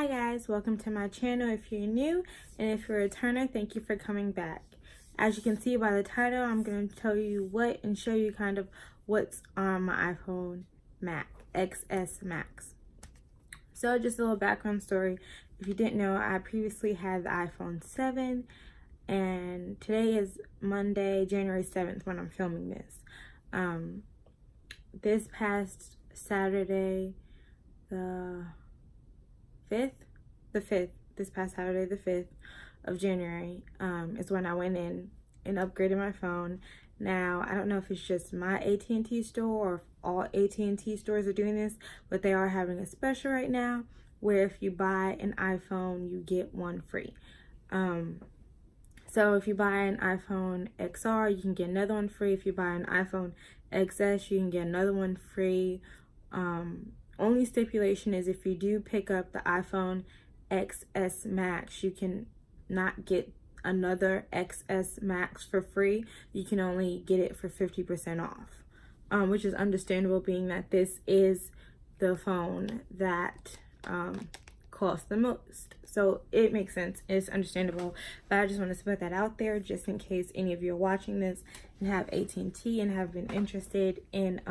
Hi guys, welcome to my channel if you're new, and if you're a returner, thank you for coming back. As you can see by the title, I'm going to tell you what and show you kind of what's on my iPhone XS Max. So just a little background story. If you didn't know, I previously had the iPhone 7, and today is Monday, January 7th when I'm filming this. This past Saturday, this past Saturday, the 5th of January, is when I went in and upgraded my phone. Now, I don't know if it's just my AT&T store or if all AT&T stores are doing this, but they are having a special right now where if you buy an iPhone, you get one free. So if you buy an iPhone XR, you can get another one free. If you buy an iPhone XS, you can get another one free. Only stipulation is if you do pick up the iPhone XS Max, you can not get another XS Max for free. You can only get it for 50% off, which is understandable being that this is the phone that costs the most. So it makes sense. It's understandable. But I just wanted to put that out there just in case any of you are watching this and have AT&T and have been interested in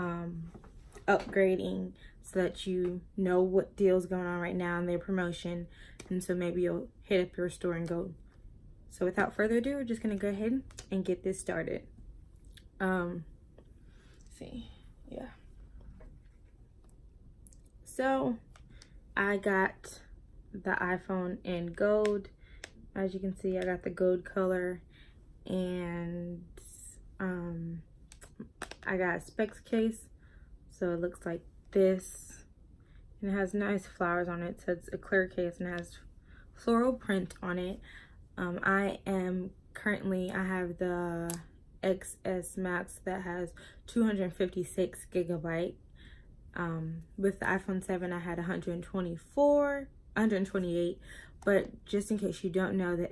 upgrading, so that you know what deals going on right now in their promotion, and so maybe you'll hit up your store and go. So without further ado, we're just gonna go ahead and get this started. So I got the iPhone in gold. As you can see, I got the gold color, and I got a specs case, so it looks like this, and it has nice flowers on it. So it's a clear case and has floral print on it. I have the XS Max that has 256 gigabyte. With the iPhone 7, I had 128, but just in case you don't know, the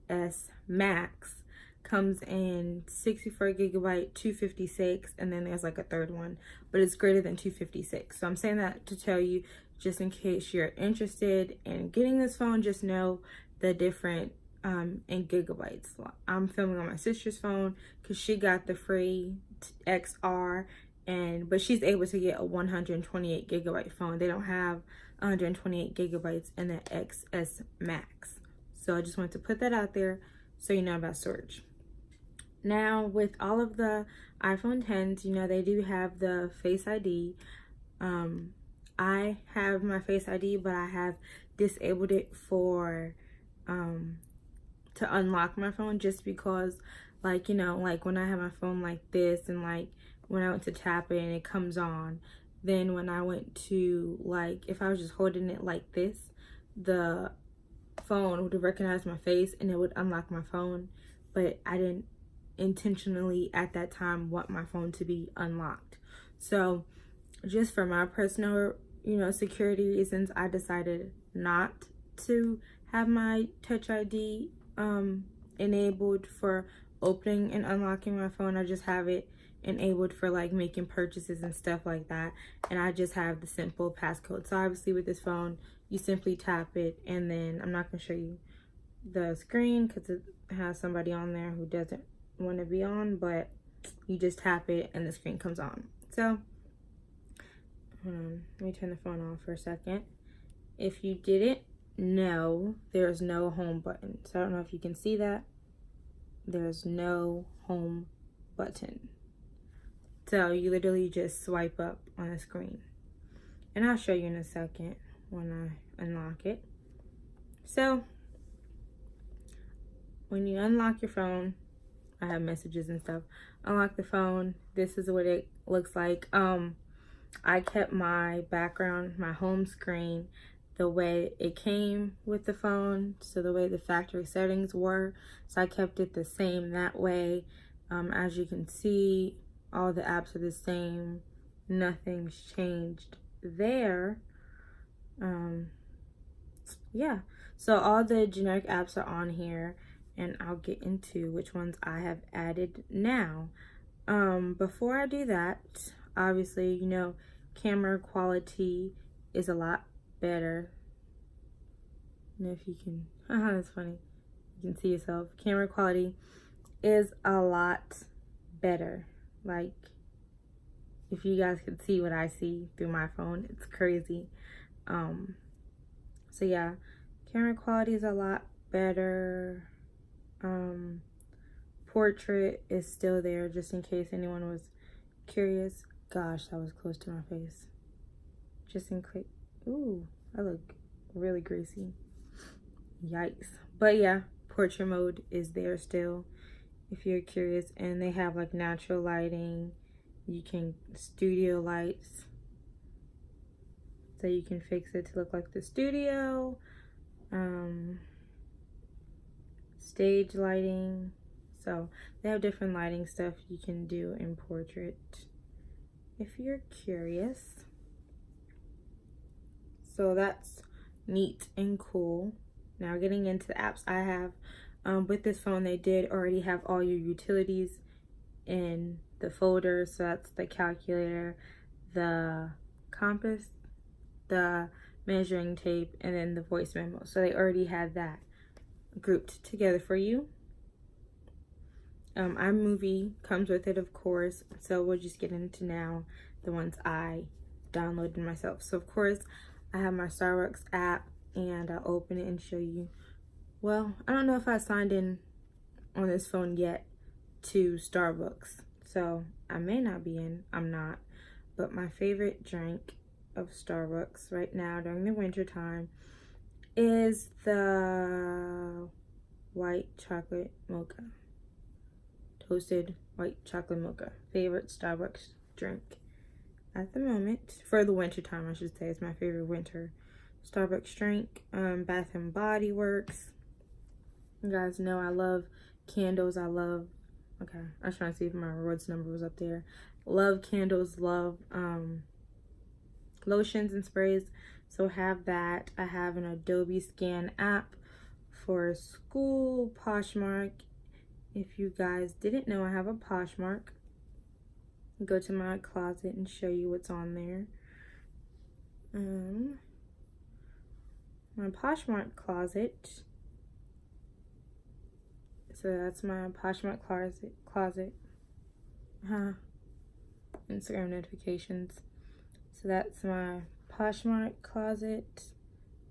XS Max comes in 64 gigabyte, 256, and then there's like a third one, but it's greater than 256. So I'm saying that to tell you, just in case you're interested in getting this phone, just know the different in gigabytes. I'm filming on my sister's phone because she got the free XR, but she's able to get a 128 gigabyte phone. They don't have 128 gigabytes in the XS Max. So I just wanted to put that out there so you know about storage. Now, with all of the iPhone 10s, you know, they do have the Face ID. I have my Face ID, but I have disabled it for to unlock my phone, just because, like, you know, like when I have my phone like this, and like when I went to tap it and it comes on, then when I went to, like, if I was just holding it like this, the phone would recognize my face and it would unlock my phone, but I didn't intentionally at that time want my phone to be unlocked. So just for my personal, you know, security reasons, I decided not to have my Touch ID enabled for opening and unlocking my phone. I just have it enabled for like making purchases and stuff like that, and I just have the simple passcode. So obviously with this phone, you simply tap it, and then I'm not going to show you the screen because it has somebody on there who doesn't want to be on, but you just tap it and the screen comes on. So let me turn the phone on for a second. If you didn't know, there's no home button. So I don't know if you can see that. There's no home button. So you literally just swipe up on the screen. And I'll show you in a second when I unlock it. So when you unlock your phone, I have messages and stuff. Unlock the phone. This is what it looks like. I kept my background, my home screen, the way it came with the phone, so the way the factory settings were. So I kept it the same that way. As you can see, all the apps are the same. Nothing's changed there. Yeah, so all the generic apps are on here, and I'll get into which ones I have added now. Before I do that, obviously, you know, camera quality is a lot better know if you can, that's funny. You can see yourself. Camera quality is a lot better. Like, if you guys could see what I see through my phone, it's crazy. So yeah, camera quality is a lot better. Portrait is still there, just in case anyone was curious. Gosh, that was close to my face. Just in case. Ooh, I look really greasy. Yikes. But yeah, portrait mode is there still if you're curious. And they have like natural lighting. You can studio lights. So you can fix it to look like the studio. Stage lighting. So they have different lighting stuff you can do in portrait if you're curious. So that's neat and cool. Now getting into the apps I have. With this phone, they did already have all your utilities in the folder. So that's the calculator, the compass, the measuring tape, and then the voice memo. So they already had that grouped together for you. iMovie comes with it, of course. So we'll just get into now the ones I downloaded myself. So of course, I have my Starbucks app, and I'll open it and show you. Well, I don't know if I signed in on this phone yet to Starbucks, so I may not be in. I'm not. But my favorite drink of Starbucks right now during the winter time is the white chocolate mocha. Toasted white chocolate mocha. Favorite Starbucks drink at the moment. For the winter time, I should say. It's my favorite winter Starbucks drink. Bath and Body Works. You guys know I love candles. I love, okay, I was trying to see if my rewards number was up there. Love candles, love lotions and sprays. So have that. I have an Adobe Scan app for school. Poshmark. If you guys didn't know, I have a Poshmark. Go to my closet and show you what's on there. My Poshmark closet. So that's my Poshmark closet. Instagram notifications. So that's my Poshmark closet.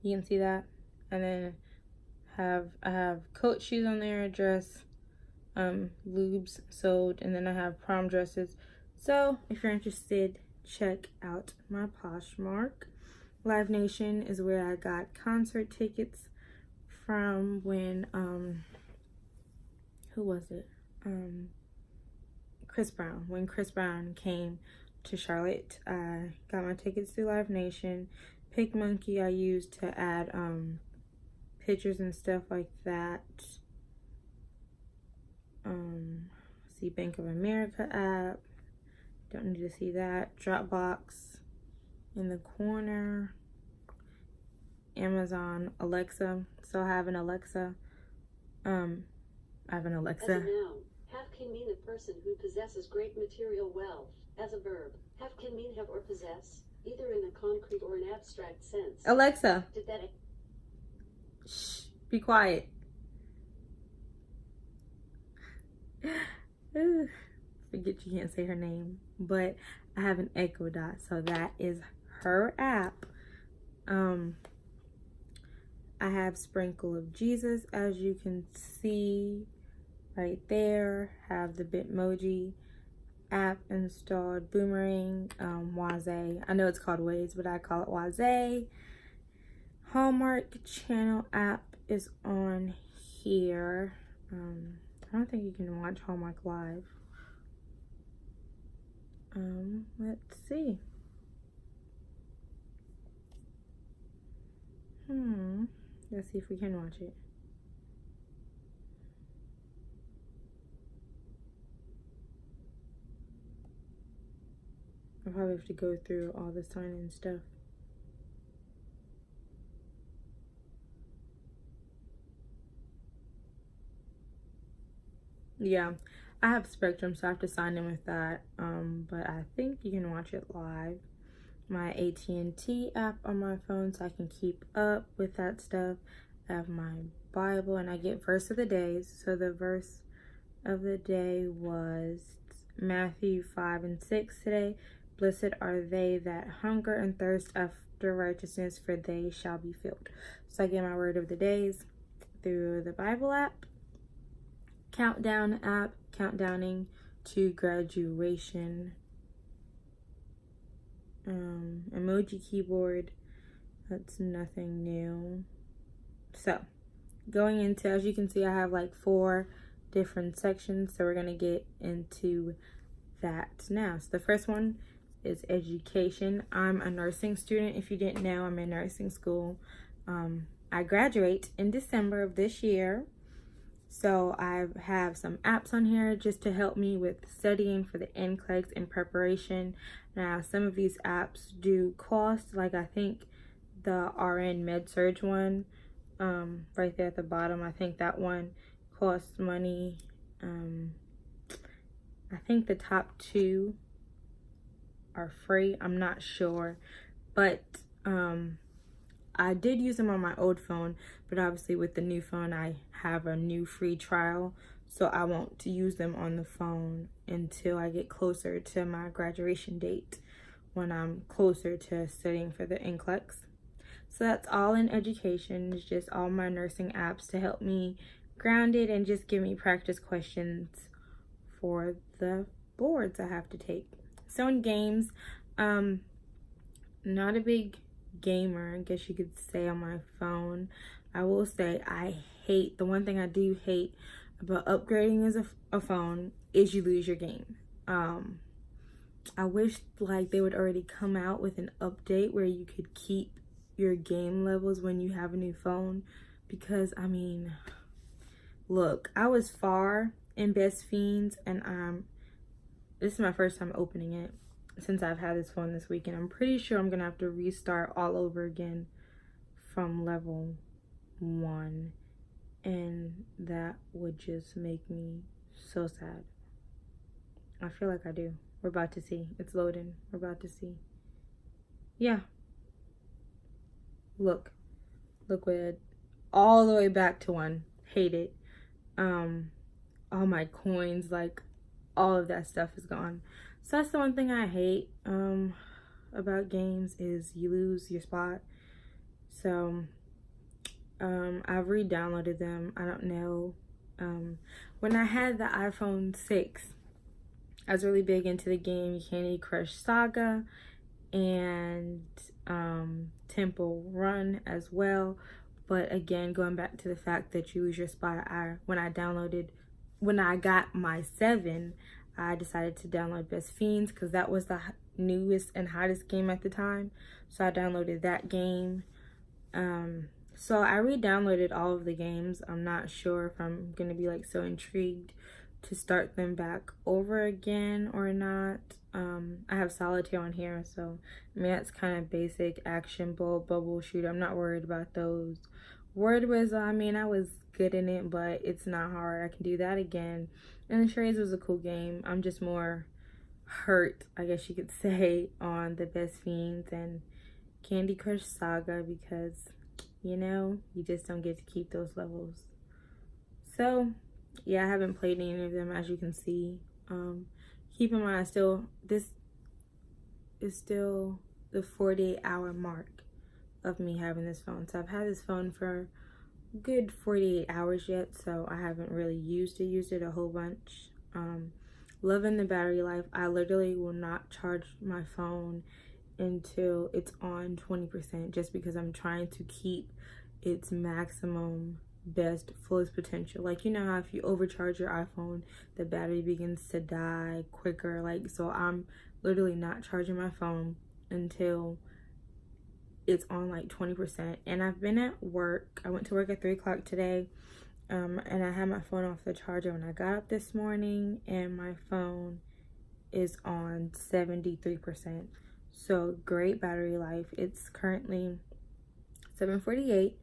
You can see that. And then I have coat shoes on there, a dress, lubes sold, and then I have prom dresses. So if you're interested, check out my Poshmark. Live Nation is where I got concert tickets from when who was it? Chris Brown. When Chris Brown came to Charlotte, I got my tickets through Live Nation. PicMonkey I used to add pictures and stuff like that. See Bank of America app. Don't need to see that. Dropbox in the corner. Amazon Alexa. So I have an Alexa. As a noun, have can mean a person who possesses great material wealth. As a verb, have can mean have or possess, either in a concrete or an abstract sense. Alexa. Did that? Shh. Be quiet. Forget you can't say her name, but I have an Echo Dot, so that is her app. I have Sprinkle of Jesus, as you can see right there. Have the Bitmoji app installed. Boomerang, Waze. I know it's called Waze, but I call it Waze. Hallmark Channel app is on here. I don't think you can watch Hallmark Live. Let's see. Let's see if we can watch it. I'll probably have to go through all the sign-in stuff. Yeah, I have Spectrum, so I have to sign in with that. But I think you can watch it live. My AT&T app on my phone, so I can keep up with that stuff. I have my Bible, and I get verse of the days. So the verse of the day was Matthew 5 and 6 today. Blessed are they that hunger and thirst after righteousness, for they shall be filled. So I get my word of the days through the Bible app, countdown app, countdowning to graduation, emoji keyboard. That's nothing new. So going into, as you can see, I have like 4 different sections, so we're going to get into that now. So the first one is education. I'm a nursing student. If you didn't know, I'm in nursing school. I graduate in December of this year. So I have some apps on here just to help me with studying for the NCLEX in preparation. Now, some of these apps do cost, like I think the RN MedSurge one, right there at the bottom, I think that one costs money. I think the top 2 are free. I'm not sure, but I did use them on my old phone, but obviously with the new phone I have a new free trial, so I won't use them on the phone until I get closer to my graduation date, when I'm closer to studying for the NCLEX. So that's all in education. It's just all my nursing apps to help me grounded and just give me practice questions for the boards I have to take. So in games, not a big gamer, I guess you could say, on my phone. I will say the one thing I do hate about upgrading as a phone is you lose your game. I wish like they would already come out with an update where you could keep your game levels when you have a new phone, because I mean, look, I was far in Best Fiends, and this is my first time opening it since I've had this phone this week, and I'm pretty sure I'm gonna have to restart all over again from level 1, and that would just make me so sad. I feel like I do. We're about to see. It's loading. We're about to see. Yeah. Look with all the way back to 1. Hate it. All my coins, like all of that stuff is gone. So that's the one thing I hate about games, is you lose your spot. So I've re-downloaded them. I don't know. When I had the iPhone 6, I was really big into the game Candy Crush Saga and Temple Run as well. But again, going back to the fact that you lose your spot, when I got my 7, I decided to download Best Fiends because that was the newest and hottest game at the time. So I downloaded that game. So I re-downloaded all of the games. I'm not sure if I'm gonna be like so intrigued to start them back over again or not. I have Solitaire on here, so I mean that's kind of basic action bubble shooter. I'm not worried about those. Word was, I mean, I was good in it, but it's not hard. I can do that again. And the Charades was a cool game. I'm just more hurt, I guess you could say, on the Best Fiends and Candy Crush Saga, because you know, you just don't get to keep those levels. So yeah, I haven't played any of them, as you can see. Keep in mind, this is still the 48-hour mark of me having this phone. So I've had this phone for a good 48 hours yet, so I haven't really used it a whole bunch. Loving the battery life. I literally will not charge my phone until it's on 20%, just because I'm trying to keep its maximum best fullest potential. Like, you know how if you overcharge your iPhone, the battery begins to die quicker. Like, so I'm literally not charging my phone until it's on like 20%. And I've been at work. I went to work at 3 o'clock today, and I had my phone off the charger when I got up this morning, and my phone is on 73%. So great battery life. It's currently 7:48.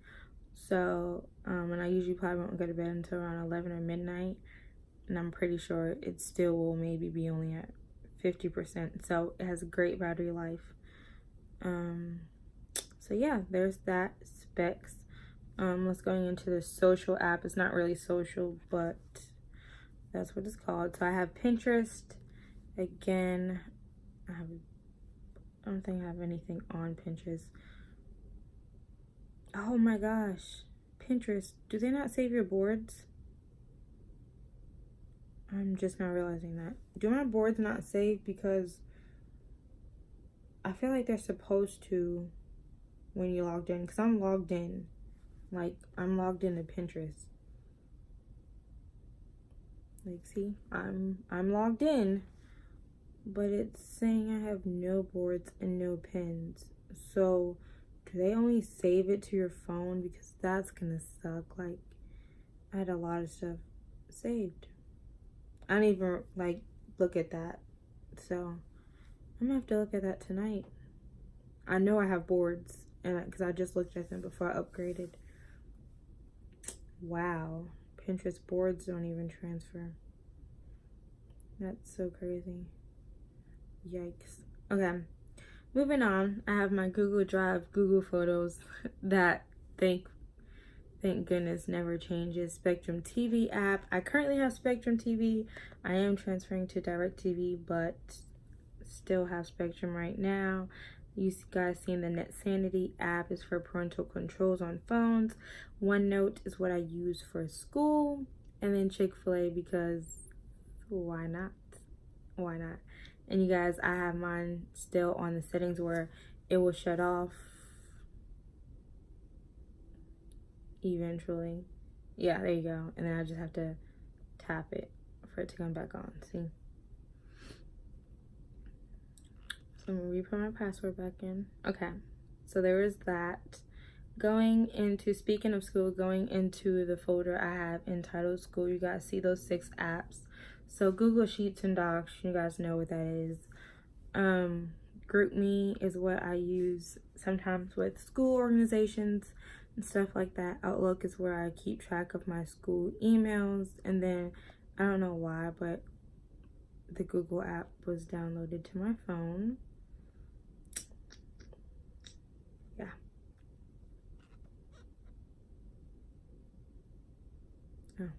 So and I usually probably won't go to bed until around 11 or midnight, and I'm pretty sure it still will maybe be only at 50%. So it has a great battery life. So yeah, there's that specs Let's going into the social app. It's not really social, but that's what it's called. So I have Pinterest. Again, I don't think I have anything on Pinterest. Oh my gosh. Pinterest. Do they not save your boards? I'm just not realizing that. Do my boards not save? Because I feel like they're supposed to when you logged in. Because I'm logged in. Like, I'm logged into Pinterest. Like, see? I'm logged in. But it's saying I have no boards and no pins. So, do they only save it to your phone? Because that's gonna suck. Like, I had a lot of stuff saved. I don't even, like, look at that. So, I'm gonna have to look at that tonight. I know I have boards, and because I just looked at them before I upgraded. Wow. Pinterest boards don't even transfer. That's so crazy. Yikes. Okay. Moving on. I have my Google Drive, Google Photos that thank goodness never changes. Spectrum TV app. I currently have Spectrum TV. I am transferring to DirecTV, but still have Spectrum right now. You guys seen the Net Sanity app is for parental controls on phones. OneNote is what I use for school. And then Chick-fil-A because why not? Why not? And you guys, I have mine still on the settings where it will shut off eventually. Yeah, there you go. And then I just have to tap it for it to come back on. See? So I'm gonna re-put my password back in. Okay, so there is that. Speaking of school, going into the folder I have entitled School, you guys see those 6 apps. So Google Sheets and Docs, you guys know what that is. GroupMe is what I use sometimes with school organizations and stuff like that. Outlook is where I keep track of my school emails. And then, I don't know why, but the Google app was downloaded to my phone. Yeah. Oh.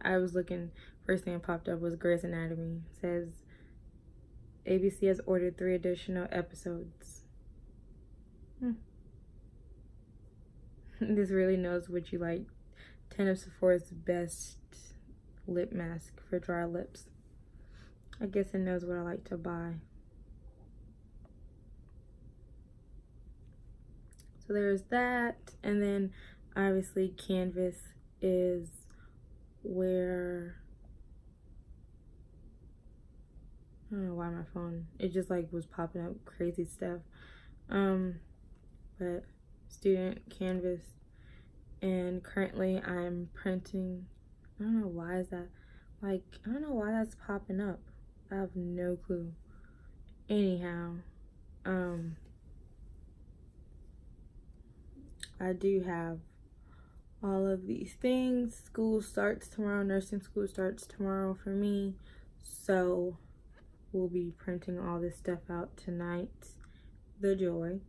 I was looking, first thing that popped up was Grey's Anatomy. It says ABC has ordered 3 additional episodes. This really knows what you like. 10 of Sephora's best lip mask for dry lips. I guess it knows what I like to buy. So there's that. And then obviously Canvas is where, I don't know why my phone, it just like was popping up crazy stuff. But student Canvas, and currently I'm printing. I don't know why is that, like, I don't know why that's popping up. I have no clue. Anyhow, I do have all of these things. School starts tomorrow. Nursing school starts tomorrow for me. So we'll be printing all this stuff out tonight. The joy.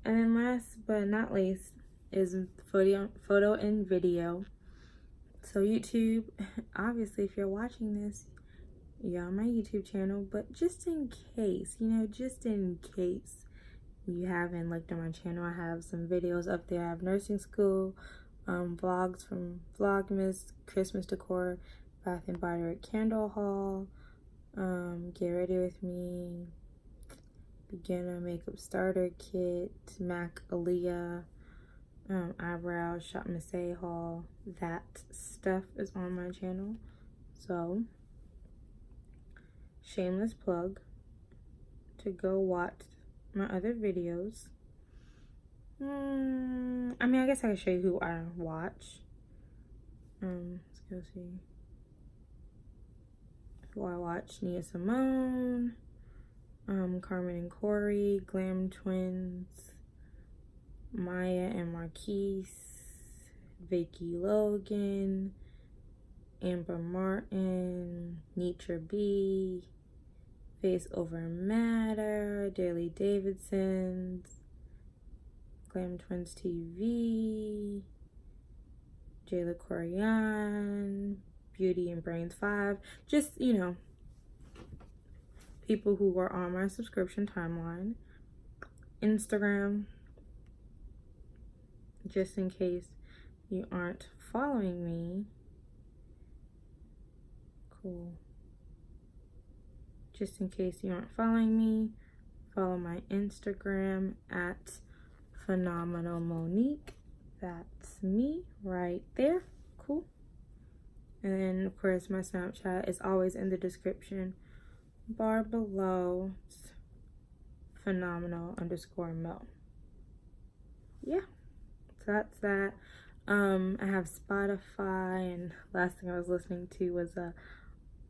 And then last but not least is photo and video. So YouTube, obviously if you're watching this, you're on my YouTube channel, but just in case, just in case you haven't looked at my channel, I have some videos up there. I have nursing school, vlogs from Vlogmas, Christmas decor, Bath and Body Works candle haul, get ready with me, beginner makeup starter kit, MAC Aaliyah, eyebrow shop Massey haul. That stuff is on my channel. So shameless plug to go watch my other videos. I mean, I guess I can show you who I watch. Let's go see who I watch. Nia Simone, Carmen and Corey, Glam Twins, Maya and Marquise, Vicky Logan, Amber Martin, Nitra B, Face Over Matter, Daily Davidson's, Glam Twins TV, Jayla Corian, Beauty and Brains 5. Just, you know, people who were on my subscription timeline. Instagram, just in case you aren't following me. Cool. Just in case you aren't following me, follow my Instagram at Phenomenal Monique. That's me right there. Cool. And then, of course, my Snapchat is always in the description bar below. It's phenomenal_mo. Yeah, so that's that. I have Spotify, and last thing I was listening to was a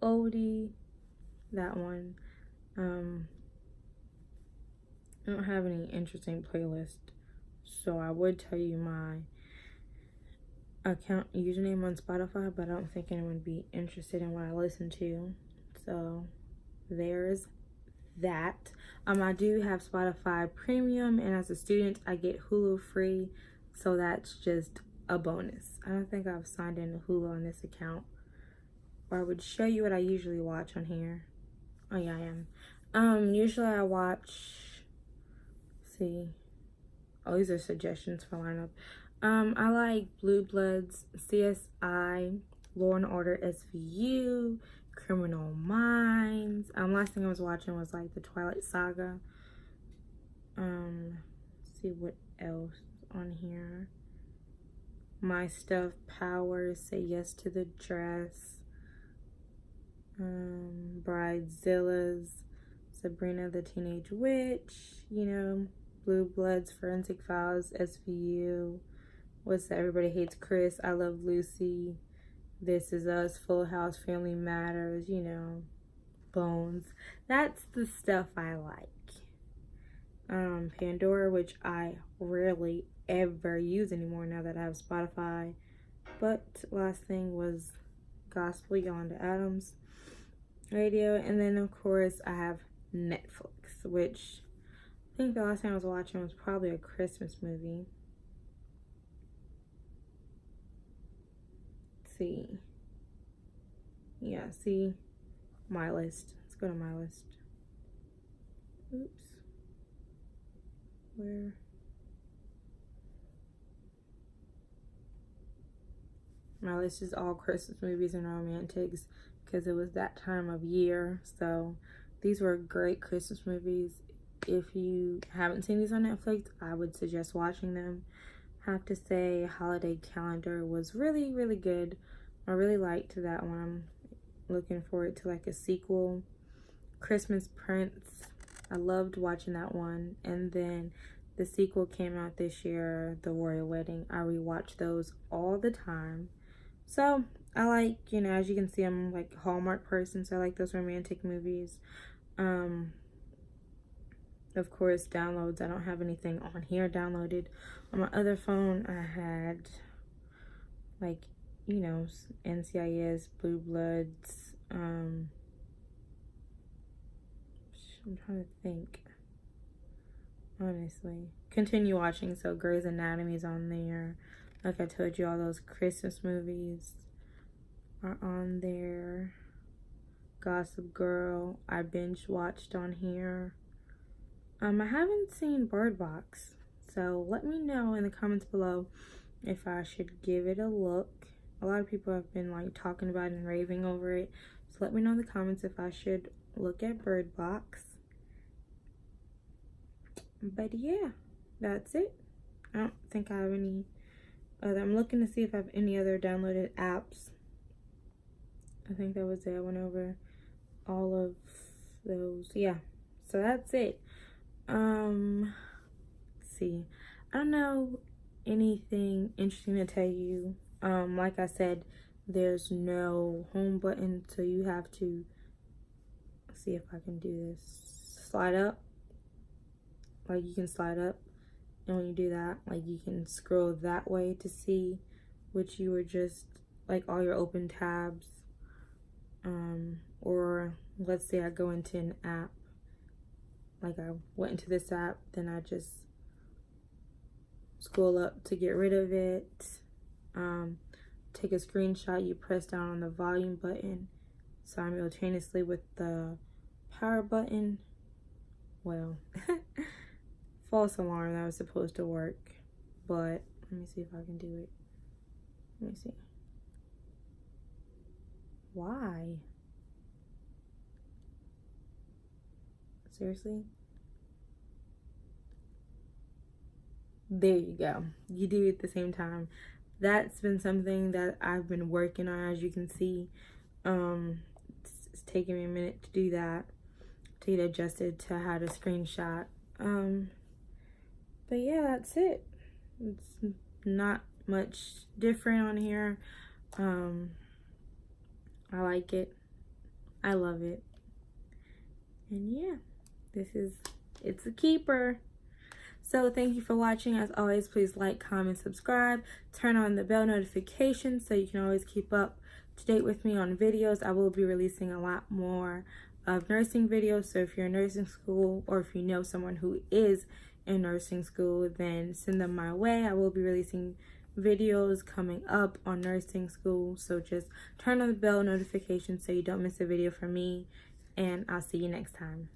oldie. That one. I don't have any interesting playlist, so I would tell you my account username on Spotify, but I don't think anyone would be interested in what I listen to. So there's that. I do have Spotify Premium, and as a student I get Hulu free, so that's just a bonus. I don't think I've signed in to Hulu on this account, or I would show you what I usually watch on here. Oh yeah, I am. Usually I watch, see, oh, these are suggestions for lineup. I like Blue Bloods, CSI, Law and Order SVU, Criminal Minds. Last thing I was watching was like the Twilight Saga. Let's see what else on here. My Stuff, Powers, Say Yes to the Dress, Bridezilla's, Sabrina the Teenage Witch, you know, Blue Bloods, Forensic Files, SVU, what's that, Everybody Hates Chris, I Love Lucy, This Is Us, Full House, Family Matters, you know, Bones. That's the stuff I like. Pandora, which I rarely ever use anymore now that I have Spotify. But last thing was Gospel Yolanda Adams Radio. And then of course I have Netflix, which I think the last time I was watching was probably a Christmas movie. Let's see. Yeah, see my list. Let's go to my list. Oops. Where? My list is all Christmas movies and romantics because it was that time of year. So these were great Christmas movies. If you haven't seen these on Netflix, I would suggest watching them. I have to say Holiday Calendar was really, really good. I really liked that one. I'm looking forward to like a sequel. Christmas Prince, I loved watching that one. And then the sequel came out this year, The Royal Wedding. I rewatch those all the time. So I like, you know, as you can see, I'm like a Hallmark person, so I like those romantic movies. Of course, downloads, I don't have anything on here downloaded. On my other phone, I had like, you know, NCIS, Blue Bloods. I'm trying to think, honestly. Continue watching, so Grey's Anatomy's on there. Like I told you, all those Christmas movies are on there. Gossip Girl, I binge watched on here. I haven't seen Bird Box, so let me know in the comments below if I should give it a look. A lot of people have been like talking about it and raving over it, so let me know in the comments if I should look at Bird Box. But yeah, that's it. I don't think I have any other. I'm looking to see if I have any other downloaded apps. I think that was it. I went over all of those. Yeah, so that's it. Let's see. I don't know anything interesting to tell you. Like I said, there's no home button, so you have to see if I can do this. Slide up. Like you can slide up, and when you do that, like you can scroll that way to see which you were just like all your open tabs. Or let's say I go into an app, like I went into this app, then I just scroll up to get rid of it. Take a screenshot, you press down on the volume button simultaneously with the power button. Well, false alarm, that was supposed to work, but let me see if I can do it. Let me see. Why? Seriously? There you go. You do it at the same time. That's been something that I've been working on, as you can see. It's taking me a minute to do that, to get adjusted to how to screenshot. But yeah, that's it. It's not much different on here. I like it. I love it. And yeah, it's a keeper. So thank you for watching. As always, please like, comment, subscribe, turn on the bell notification so you can always keep up to date with me on videos. I will be releasing a lot more of nursing videos. So if you're in nursing school, or if you know someone who is in nursing school, then send them my way. I will be releasing videos coming up on nursing school. So just turn on the bell notification so you don't miss a video from me. And I'll see you next time.